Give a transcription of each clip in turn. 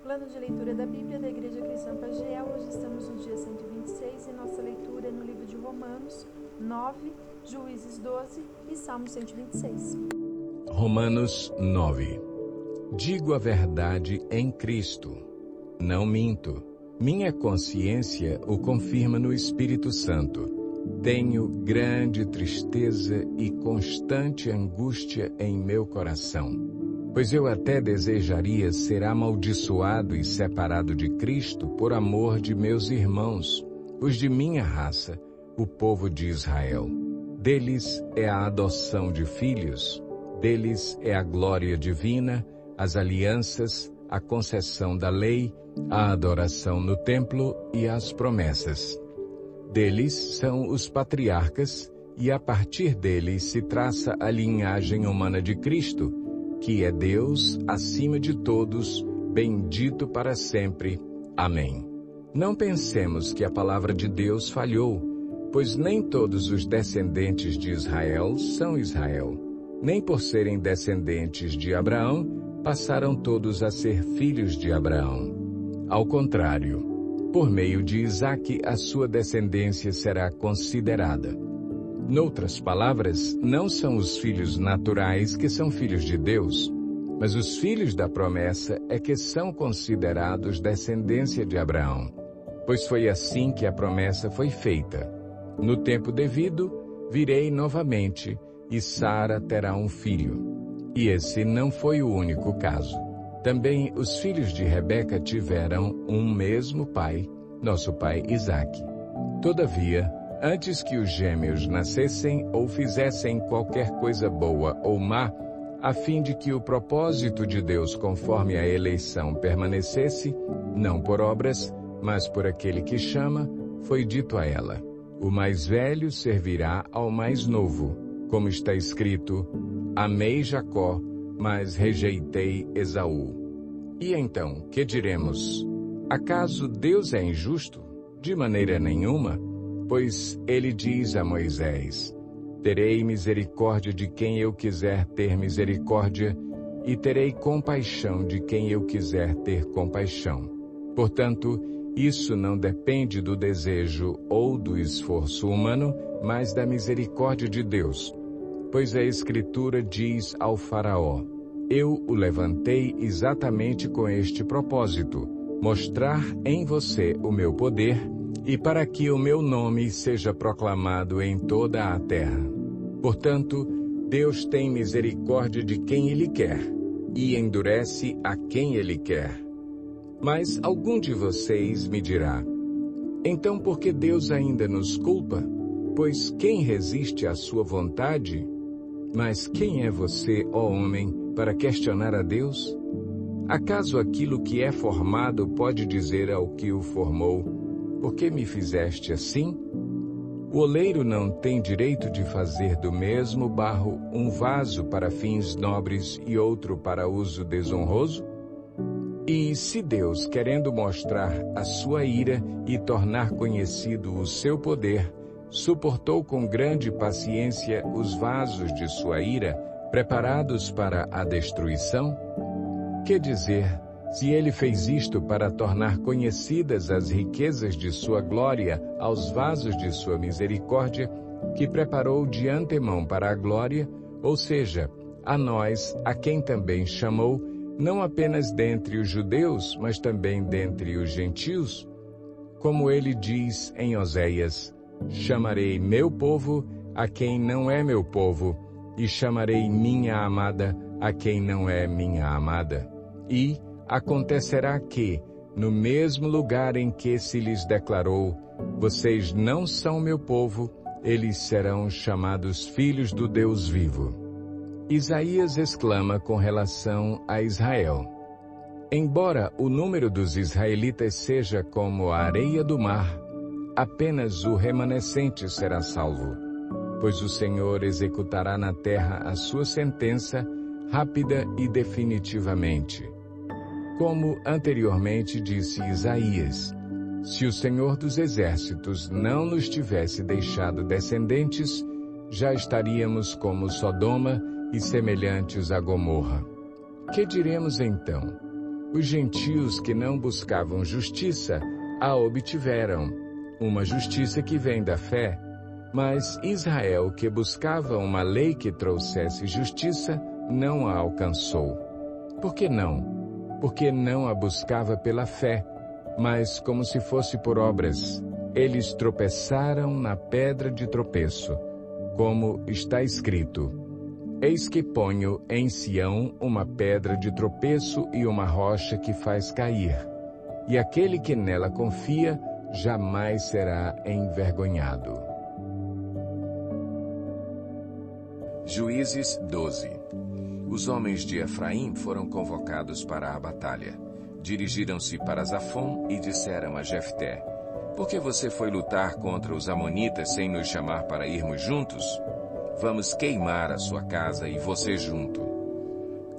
Plano de leitura da Bíblia da Igreja Cristã Pagiel. Hoje estamos no dia 126 e nossa leitura é no livro de Romanos 9, Juízes 12 e Salmo 126. Romanos 9. Digo a verdade em Cristo. Não minto. Minha consciência o confirma no Espírito Santo. Tenho grande tristeza e constante angústia em meu coração. Pois eu até desejaria ser amaldiçoado e separado de Cristo por amor de meus irmãos, os de minha raça, o povo de Israel. Deles é a adoção de filhos, deles é a glória divina, as alianças, a concessão da lei, a adoração no templo e as promessas. Deles são os patriarcas, e a partir deles se traça a linhagem humana de Cristo, que é Deus acima de todos, bendito para sempre. Amém. Não pensemos que a palavra de Deus falhou, pois nem todos os descendentes de Israel são Israel. Nem por serem descendentes de Abraão, passaram todos a ser filhos de Abraão. Ao contrário, por meio de Isaque a sua descendência será considerada. Noutras palavras, não são os filhos naturais que são filhos de Deus, mas os filhos da promessa é que são considerados descendência de Abraão, pois foi assim que a promessa foi feita. No tempo devido, virei novamente, e Sara terá um filho. E esse não foi o único caso. Também os filhos de Rebeca tiveram um mesmo pai, nosso pai Isaque. Todavia, antes que os gêmeos nascessem ou fizessem qualquer coisa boa ou má, a fim de que o propósito de Deus conforme a eleição permanecesse, não por obras, mas por aquele que chama, foi dito a ela: o mais velho servirá ao mais novo, como está escrito: amei Jacó, mas rejeitei Esaú. E então, que diremos? Acaso Deus é injusto? De maneira nenhuma. Pois ele diz a Moisés: terei misericórdia de quem eu quiser ter misericórdia, e terei compaixão de quem eu quiser ter compaixão. Portanto, isso não depende do desejo ou do esforço humano, mas da misericórdia de Deus. Pois a Escritura diz ao Faraó: eu o levantei exatamente com este propósito, mostrar em você o meu poder, e para que o meu nome seja proclamado em toda a terra. Portanto, Deus tem misericórdia de quem Ele quer, e endurece a quem Ele quer. Mas algum de vocês me dirá: então por que Deus ainda nos culpa? Pois quem resiste à sua vontade? Mas quem é você, ó homem, para questionar a Deus? Acaso aquilo que é formado pode dizer ao que o formou: por que me fizeste assim? O oleiro não tem direito de fazer do mesmo barro um vaso para fins nobres e outro para uso desonroso? E se Deus, querendo mostrar a sua ira e tornar conhecido o seu poder, suportou com grande paciência os vasos de sua ira, preparados para a destruição? Que dizer, se ele fez isto para tornar conhecidas as riquezas de sua glória aos vasos de sua misericórdia, que preparou de antemão para a glória, ou seja, a nós, a quem também chamou, não apenas dentre os judeus, mas também dentre os gentios? Como ele diz em Oséias: chamarei meu povo a quem não é meu povo, e chamarei minha amada a quem não é minha amada. E acontecerá que, no mesmo lugar em que se lhes declarou: vocês não são meu povo, eles serão chamados filhos do Deus vivo. Isaías exclama com relação a Israel: embora o número dos israelitas seja como a areia do mar, apenas o remanescente será salvo. Pois o Senhor executará na terra a sua sentença, rápida e definitivamente. Como anteriormente disse Isaías: se o Senhor dos Exércitos não nos tivesse deixado descendentes, já estaríamos como Sodoma e semelhantes a Gomorra. Que diremos então? Os gentios que não buscavam justiça a obtiveram, uma justiça que vem da fé. Mas Israel, que buscava uma lei que trouxesse justiça, não a alcançou. Por que não? Porque não a buscava pela fé, mas como se fosse por obras. Eles tropeçaram na pedra de tropeço, como está escrito: Eis que ponho em Sião uma pedra de tropeço e uma rocha que faz cair, e aquele que nela confia jamais será envergonhado. Juízes 12. Os homens de Efraim foram convocados para a batalha. Dirigiram-se para Zafon e disseram a Jefté: Por que você foi lutar contra os amonitas sem nos chamar para irmos juntos? Vamos queimar a sua casa e você junto.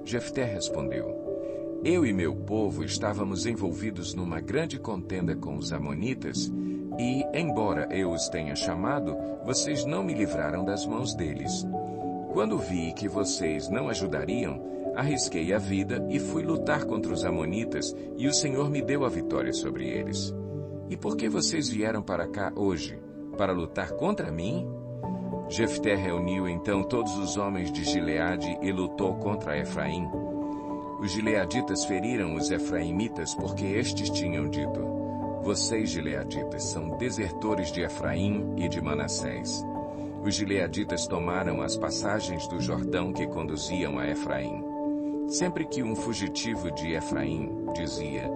Jefté respondeu: Eu e meu povo estávamos envolvidos numa grande contenda com os amonitas e, embora eu os tenha chamado, vocês não me livraram das mãos deles. Quando vi que vocês não ajudariam, arrisquei a vida e fui lutar contra os amonitas, e o Senhor me deu a vitória sobre eles. E por que vocês vieram para cá hoje? Para lutar contra mim? Jefté reuniu então todos os homens de Gileade e lutou contra Efraim. Os gileaditas feriram os efraimitas porque estes tinham dito: Vocês, gileaditas, são desertores de Efraim e de Manassés. Os gileaditas tomaram as passagens do Jordão que conduziam a Efraim. Sempre que um fugitivo de Efraim dizia: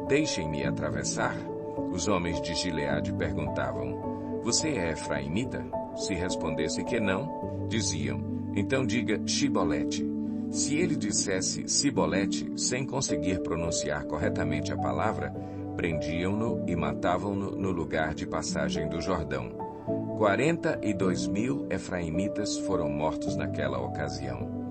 Deixem-me atravessar, os homens de Gileade perguntavam: Você é efraimita? Se respondesse que não, diziam: Então diga Shibolete. Se ele dissesse Sibolete, sem conseguir pronunciar corretamente a palavra, prendiam-no e matavam-no no lugar de passagem do Jordão. 42.000 efraimitas foram mortos naquela ocasião.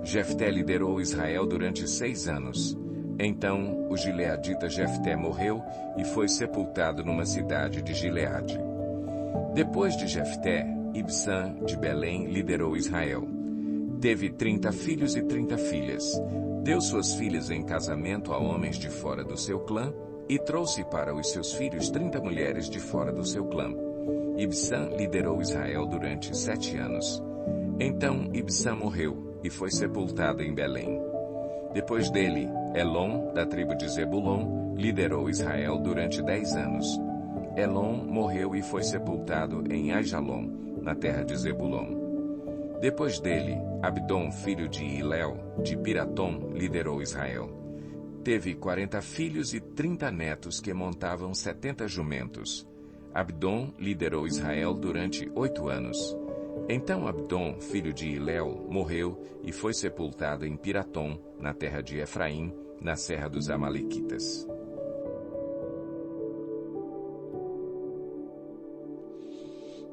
Jefté liderou Israel durante 6 anos. Então o gileadita Jefté morreu e foi sepultado numa cidade de Gileade. Depois de Jefté, Ibsã de Belém liderou Israel. Teve 30 filhos e 30 filhas. Deu suas filhas em casamento a homens de fora do seu clã e trouxe para os seus filhos 30 mulheres de fora do seu clã. Ibsã liderou Israel durante 7 anos. Então Ibsã morreu e foi sepultado em Belém. Depois dele, Elon, da tribo de Zebulon, liderou Israel durante 10 anos. Elon morreu e foi sepultado em Aijalon, na terra de Zebulon. Depois dele, Abdom, filho de Hilel, de Piratom, liderou Israel. Teve 40 filhos e 30 netos que montavam 70 jumentos. Abdom liderou Israel durante 8 anos. Então Abdom, filho de Hilel, morreu e foi sepultado em Piratom, na terra de Efraim, na serra dos Amalequitas.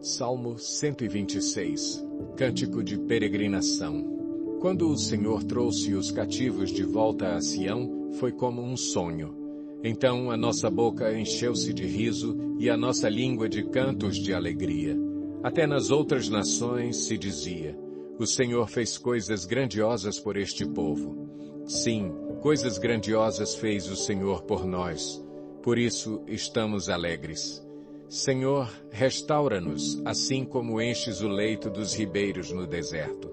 Salmo 126. Cântico de peregrinação. Quando o Senhor trouxe os cativos de volta a Sião, foi como um sonho. Então a nossa boca encheu-se de riso e a nossa língua de cantos de alegria. Até nas outras nações se dizia: O Senhor fez coisas grandiosas por este povo. Sim, coisas grandiosas fez o Senhor por nós. Por isso estamos alegres. Senhor, restaura-nos, assim como enches o leito dos ribeiros no deserto.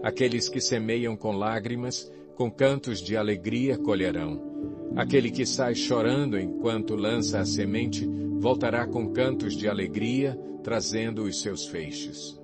Aqueles que semeiam com lágrimas, com cantos de alegria colherão. Aquele que sai chorando enquanto lança a semente, voltará com cantos de alegria, trazendo os seus feixes.